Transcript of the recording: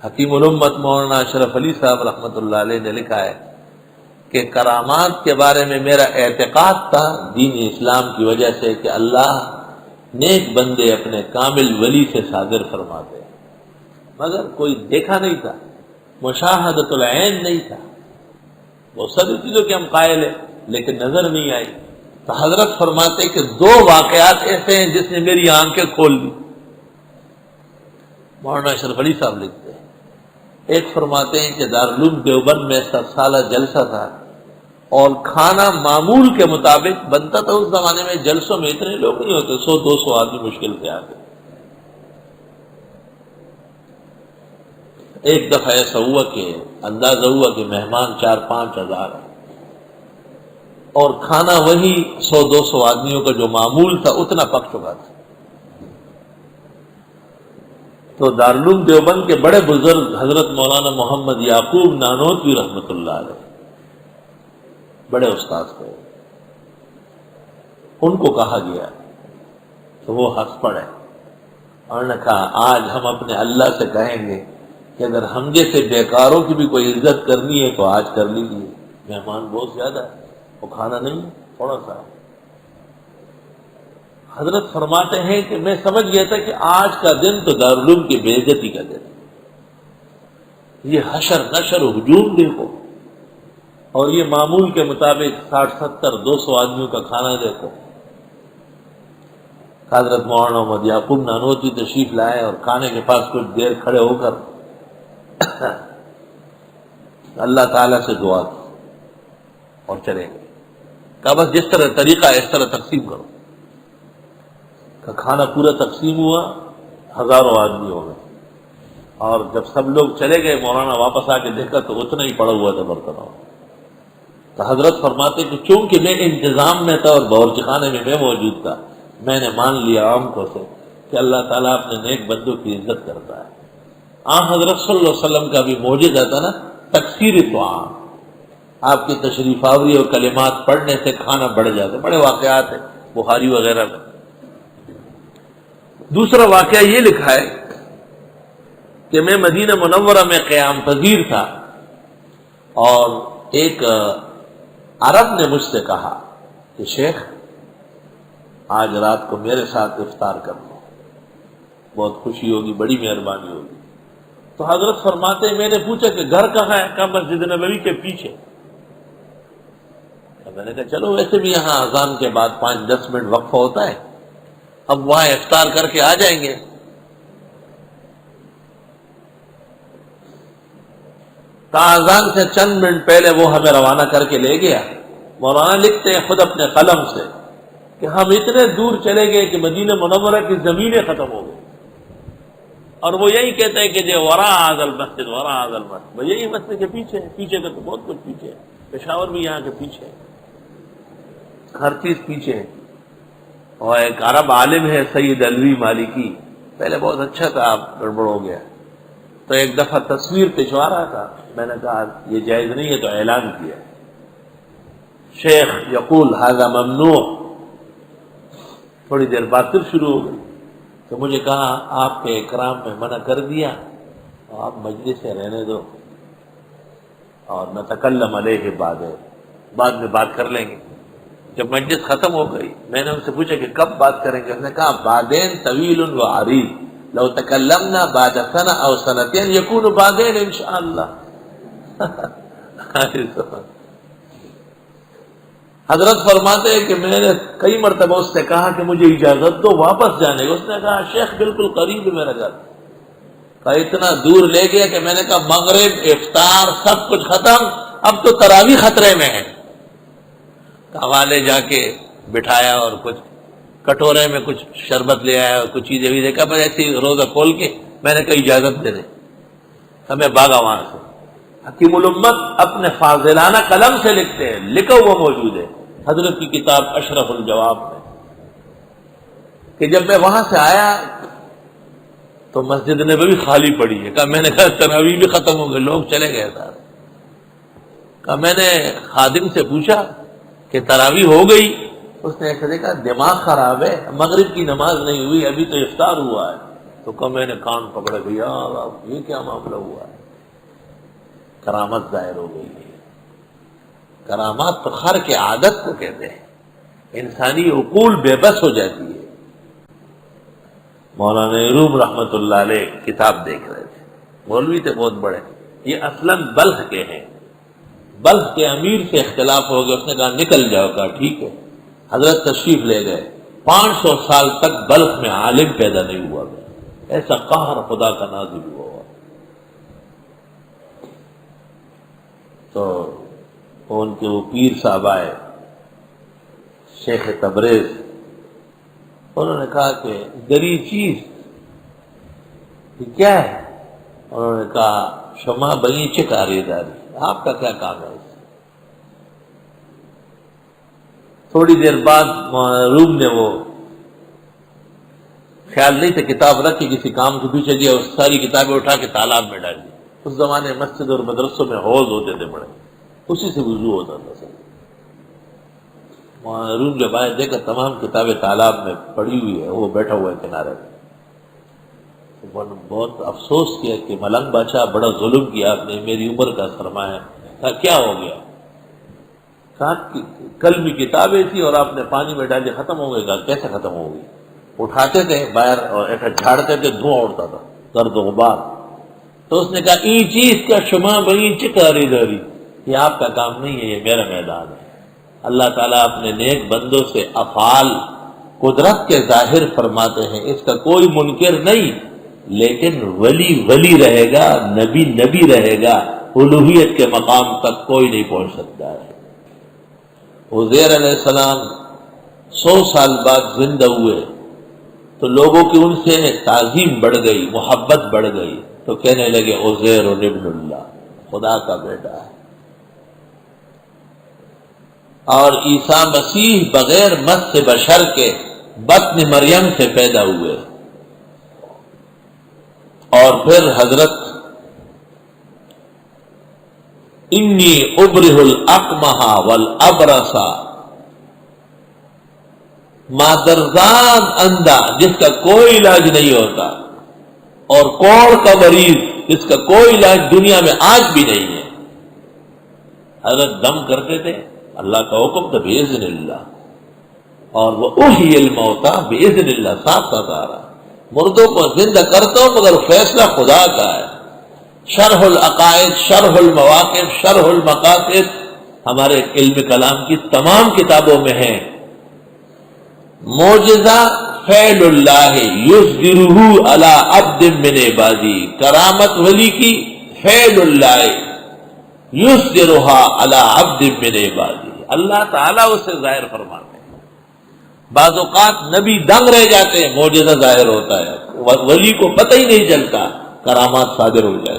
حکیم الامت مولانا اشرف علی صاحب رحمۃ اللہ علیہ نے لکھا ہے کہ کرامات کے بارے میں میرا اعتقاد تھا دین اسلام کی وجہ سے کہ اللہ نیک بندے اپنے کامل ولی سے صادر فرماتے ہیں، مگر کوئی دیکھا نہیں تھا، مشاہدۃ العین نہیں تھا۔ وہ سب چیزوں کے ہم قائل ہیں لیکن نظر نہیں آئی۔ تو حضرت فرماتے کہ دو واقعات ایسے ہیں جس نے میری آنکھیں کھول دی۔ مولانا اشرف علی صاحب لکھتے ہیں، ایک فرماتے ہیں کہ دارالعلوم دیوبند میں 7 سالہ جلسہ تھا اور کھانا معمول کے مطابق بنتا تھا۔ اس زمانے میں جلسوں میں اتنے لوگ نہیں ہوتے، 100-200 آدمی مشکل سے آتے۔ ایک دفعہ ایسا ہوا کہ اندازہ ہوا کہ مہمان 4-5 ہزار ہیں اور کھانا وہی 100-200 آدمیوں کا جو معمول تھا اتنا پک چکا تھا۔ تو دارالعلوم دیوبند کے بڑے بزرگ حضرت مولانا محمد یعقوب نانوتوی رحمۃ اللہ علیہ، بڑے استاد تھے، ان کو کہا گیا تو وہ ہنس پڑے اور نے کہا آج ہم اپنے اللہ سے کہیں گے کہ اگر ہم جیسے بیکاروں کی بھی کوئی عزت کرنی ہے تو آج کر لیجیے، مہمان بہت زیادہ ہے، وہ کھانا نہیں تھوڑا سا۔ حضرت فرماتے ہیں کہ میں سمجھ گیا تھا کہ آج کا دن تو دارالعلوم کی بے عزتی کا دن ہے، یہ حشر نشر و ہجوم دیکھو اور یہ معمول کے مطابق 60-70-200 آدمیوں کا کھانا دیکھو۔ حضرت مولانا محمد یعقوب نانوتوی تشریف لائے اور کھانے کے پاس کچھ دیر کھڑے ہو کر اللہ تعالیٰ سے دعا کی اور چلے گئے۔ کہا بس جس طرح طریقہ ہے اس طرح تقسیم کرو۔ کہ کھانا پورا تقسیم ہوا، ہزاروں آدمی ہو گئے، اور جب سب لوگ چلے گئے مولانا واپس آ کے دیکھا تو اتنا ہی پڑا ہوا تھا برتنوں۔ تو حضرت فرماتے کہ چونکہ میں انتظام میں تھا اور باورچی خانے میں میں موجود تھا، میں نے مان لیا آنکھوں سے کہ اللہ تعالیٰ اپنے نیک بندوں کی عزت کرتا ہے۔ حضرت صلی اللہ علیہ وسلم کا بھی معجزہ تھا نا تکثیر طعام، آپ کی تشریف آوری اور کلمات پڑھنے سے کھانا بڑھ جاتا، بڑے واقعات ہیں بخاری وغیرہ میں۔ دوسرا واقعہ یہ لکھا ہے کہ میں مدینہ منورہ میں قیام پذیر تھا اور ایک عرب نے مجھ سے کہا کہ شیخ آج رات کو میرے ساتھ افطار کر لو، بہت خوشی ہوگی، بڑی مہربانی ہوگی۔ تو حضرت فرماتے ہیں میں نے پوچھا کہ گھر کہاں ہے؟ کہا مسجد نبوی کے پیچھے۔ میں نے کہا چلو ویسے بھی یہاں اذان کے بعد 5-10 منٹ وقفہ ہوتا ہے، اب وہاں افطار کر کے آ جائیں گے۔ اذان سے چند منٹ پہلے وہ ہمیں روانہ کر کے لے گیا۔ مولانا لکھتے ہیں خود اپنے قلم سے کہ ہم اتنے دور چلے گئے کہ مدینہ منورہ کی زمینیں ختم ہو گئی، اور وہ یہی کہتے ہیں کہ جو وراء هذا المسجد وراء هذا المسجد، وہ یہی مسجد کے پیچھے ہے، پیچھے کا تو بہت کچھ پیچھے ہے، پشاور بھی یہاں کے پیچھے ہے، ہر چیز پیچھے ہے۔ اور ایک عرب عالم ہے سید علوی مالکی، پہلے بہت اچھا تھا، اب گڑبڑ ہو گیا۔ تو ایک دفعہ تصویر پچھوا رہا تھا، میں نے کہا یہ جائز نہیں ہے، تو اعلان کیا شیخ یقول ھذا ممنوع۔ تھوڑی دیر بعد پھر شروع ہو گئی، تو مجھے کہا آپ کے اکرام میں منع کر دیا، آپ مجلس سے رہنے دو اور نتکلم علیہ بعد میں بات کر لیں گے۔ جب مجلس ختم ہو گئی میں نے ان سے پوچھا کہ کب بات کریں گے؟ اس نے کہا بعدین طویل و عریض، لو تکلمنا بعد سنہ او سنتین یکون بعدین انشاءاللہ۔ حضرت فرماتے ہیں کہ میں نے کئی مرتبہ اس سے کہا کہ مجھے اجازت دو واپس جانے کو، اس نے کہا شیخ بالکل قریب ہے میرا گھر۔ کہا اتنا دور لے گیا کہ میں نے کہا مغرب افطار سب کچھ ختم، اب تو تراویح خطرے میں ہے۔ حوالے جا کے بٹھایا اور کچھ کٹورے میں کچھ شربت لے آیا اور کچھ چیزیں بھی دیکھا، بس ایسی روزہ کھول کے میں نے کہا اجازت دے دیں، ہمیں بھاگا وہاں سے۔ حکیم الامت اپنے فاضلانہ قلم سے لکھتے ہیں، لکھا ہوا موجود ہے حضرت کی کتاب اشرف الجواب میں، کہ جب میں وہاں سے آیا تو مسجد نبوی خالی پڑی ہے۔ کہا میں نے کہا تراویح بھی ختم ہو گئے، لوگ چلے گئے سارے۔ کہا میں نے خادم سے پوچھا کہ تراویح ہو گئی؟ اس نے ایسے دیکھا دماغ خراب ہے، مغرب کی نماز نہیں ہوئی، ابھی تو افطار ہوا ہے۔ تو کہا میں نے کان پکڑے کہ یا اللہ یہ کیا معاملہ ہوا ہے؟ کرامت ظاہر ہو گئی ہے۔ کرامات تو خرق عادت کو کہتے ہیں، انسانی عقول بے بس ہو جاتی ہے۔ مولانا روم رحمت اللہ علیہ کتاب دیکھ رہے تھے، مولوی تھے بہت بڑے، یہ اصلاً بلخ کے ہیں، بلخ کے امیر سے اختلاف ہو گیا، اس نے کہا نکل جاؤ، کہا ٹھیک ہے، حضرت تشریف لے گئے۔ 500 سال تک بلخ میں عالم پیدا نہیں ہوا، ایسا قہر خدا کا نازل ہوا۔ تو ان کے وہ پیر صاحب آئے، شیخ تبریز، انہوں نے کہا کہ دری چیز یہ کیا ہے؟ انہوں نے کہا شما بنی چکاری داری، آپ کا کیا کام ہے؟ تھوڑی دیر بعد روم نے وہ خیال نہیں تھا کتاب رکھ کے کسی کام کے پیچھے دیا، اس ساری کتابیں اٹھا کے تالاب میں ڈال دی۔ اس زمانے مسجد اور مدرسوں میں حوض ہوتے تھے بڑے، اسی سے وضو ہوتا تھا سر۔ روم جب آئے دیکھا تمام کتابیں تالاب میں پڑی ہوئی ہے، وہ بیٹھا ہوا ہے کنارے میں۔ بہت افسوس کیا کہ ملنگ بادشاہ بڑا ظلم کیا آپ نے، میری عمر کا سرمایہ ہے۔ کہا کیا ہو گیا؟ کہا کل بھی کتابیں تھی اور آپ نے پانی میں ڈالی، ختم ہو گئی۔ کہا کیسے ختم ہو گئی؟ اٹھاتے تھے باہر اور ایسا جھاڑتے تھے، دھواں اڑتا تھا، گرد و غبار۔ تو اس نے کہا ای چیز کا شما بنی چکاری داری، یہ آپ کا کام نہیں ہے، یہ میرا میدان ہے۔ اللہ تعالیٰ اپنے نیک بندوں سے افعال قدرت کے ظاہر فرماتے ہیں، اس کا کوئی منکر نہیں، لیکن ولی ولی رہے گا، نبی نبی رہے گا، الوہیت کے مقام تک کوئی نہیں پہنچ سکتا ہے۔ عزیر علیہ السلام 100 سال بعد زندہ ہوئے تو لوگوں کی ان سے تعظیم بڑھ گئی، محبت بڑھ گئی، تو کہنے لگے عزیر ابن اللہ، خدا کا بیٹا ہے۔ اور عیسیٰ مسیح بغیر مس بشر کے بطن مریم سے پیدا ہوئے، اور پھر حضرت انی ابرہ الاقمہ والابرص، مادرزاد اندھا جس کا کوئی علاج نہیں ہوتا، اور کوڑ کا مریض جس کا کوئی علاج دنیا میں آج بھی نہیں ہے، حضرت دم کرتے تھے، اللہ کا حکم تھا باذن اللہ، اور وہ احیی الموتیٰ باذن اللہ، صاف صاف آ رہا، مردوں کو زندہ کرتا ہوں مگر فیصلہ خدا کا ہے۔ شرح العقائد، شرح المواقف، شرح المقاصد ہمارے علم کلام کی تمام کتابوں میں ہیں۔ معجزہ فعل اللہ یصدرہ علی عبد من عبادی، کرامت ولی کی فعل اللہ یصدرہ علی عبد من عبادی، اللہ تعالیٰ اسے ظاہر فرماتے ہیں۔ بعض اوقات نبی دنگ رہ جاتے ہیں، معجزہ ظاہر ہوتا ہے، ولی کو پتہ ہی نہیں چلتا، کرامات صادر ہو جاتی۔